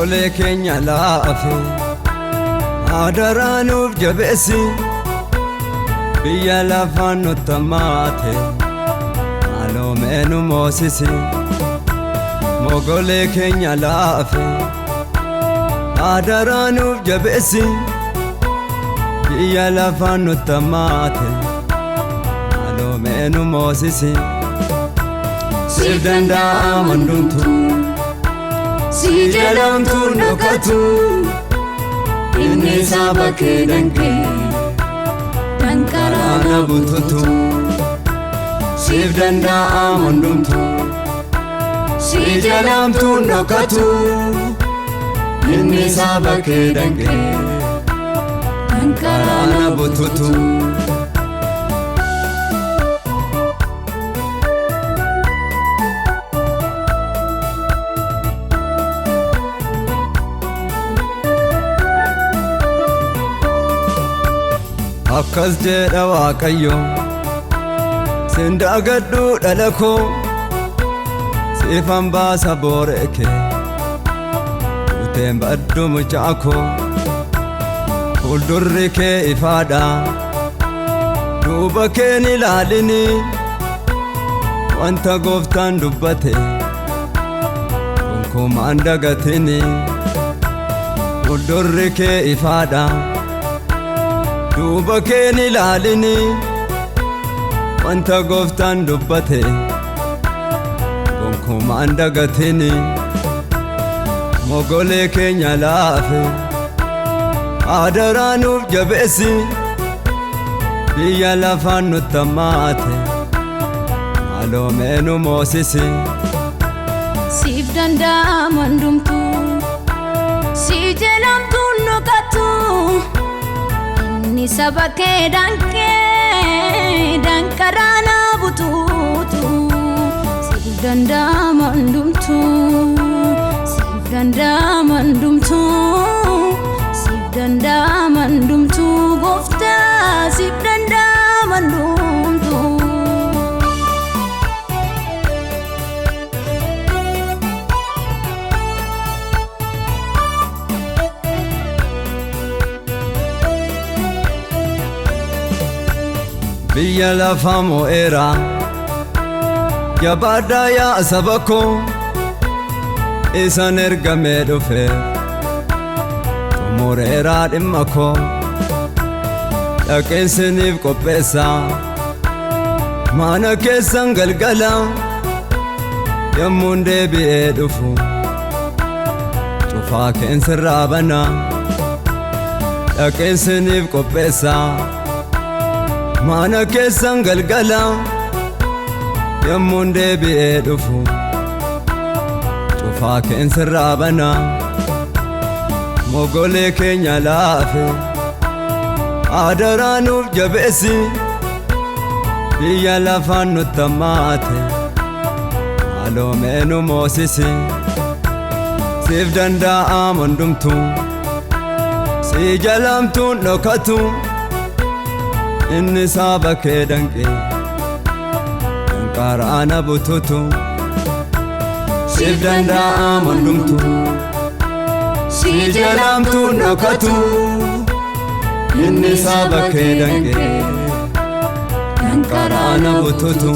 Mogolee keenya laafe adaraanuuf jabeessi biyya lafaan nutti hammaate maaloomeenu moosisi. Mogolee keenya laafe adaraanuuf jabeessi biyya lafaan nutti hammaate maaloomeenu moosisi. Siif danda'ama hundumtuu si jalamtu dhokatu inni saba kee danqaraana bututu. Siif danda'ama hundumtuu si jalamtu dhokatu inni saba kee danqaraana bututu. Akkas jedha Waaqayyo sin daagadhu dhala koo siifan baasa booree kee uteen baddu mucaa koo. Fuuldurri kee ifaadha duuba keen ilaalini wanta gooftaan dubbate gonkumaan dagatini. Fuuldurri kee ifaadha duuba keen ilaalini wanta gooftaan dubbate gonkumaan dagatini. Mogolee keenya laafe adaraanuuf jabeessi biyya lafaan nutti hammaate maaloomeenu moosisi. Siif danda'ama hundumtuu si jalamtu dhokatu inni saba kee danqaraana bututu. Siif danda'ama hundumtuu siif danda'ama hundumtuu siif danda'ama hundumtuu gooftaa siif danda'ama hundumtuu. Biyya lafaa mo'eera jabaadhaa yaa saba koo isan ergamee dhufe xumureeraa dhimma koo. Dhaqeessiniif qopheessa mana keessan galgala yommuun deebi'ee dhufu cufaa keensirraa bana. Dhaqeessiniif qopheessa mana keessan galgala yommuun deebi'ee dhufu cufaa keensirraa bana. Mogolee keenya laafe adaraanuuf jabeessi biyya lafaan nutti hammaate maaloomeenu moosisi. Siif danda'ama hundumtuu si jalamtuun dhokatu inni saba kee danqaraana bututu. Siif danda'ama hundumtuu si jalamtu dhokatu inni saba kee danqaraana bututu.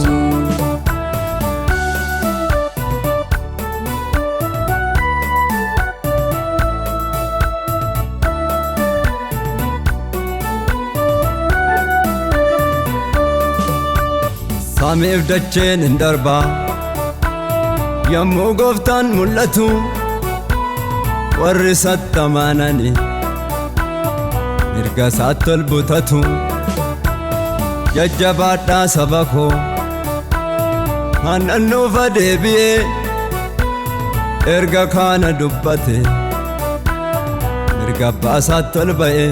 Samiif dacheen hin darba yommuu gooftaan mul'atu warri isatti amanani mirga isaatti ol butatu. Jajjabaadhaa saba koo aannan nuufa deebi'ee erga kaana dubbate mirga abbaa isaatti ol ba'e.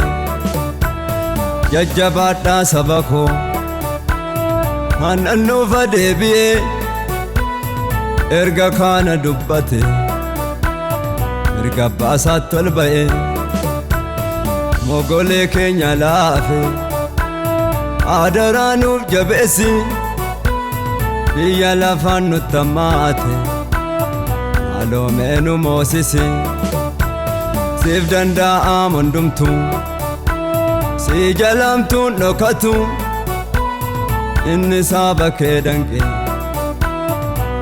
Jajjabaadhaa saba koo aannan nuufa deebi'ee erga kaana dubbate mirga abbaa isaatti ol ba'e. Mogolee keenya laafe adaraanuuf jabeessi biyya lafaan nutti hammaate maaloomeenu moosisi. siif danda'am hundumtuu si jalamtuun dhokatu inni saba kee danqee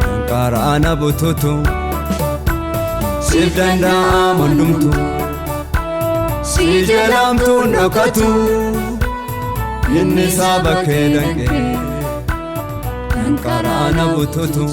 danqaraana bututu siif danda'am hundumtuu si jalamtuun dhokatu inni saba kee danqee danqaraana bututu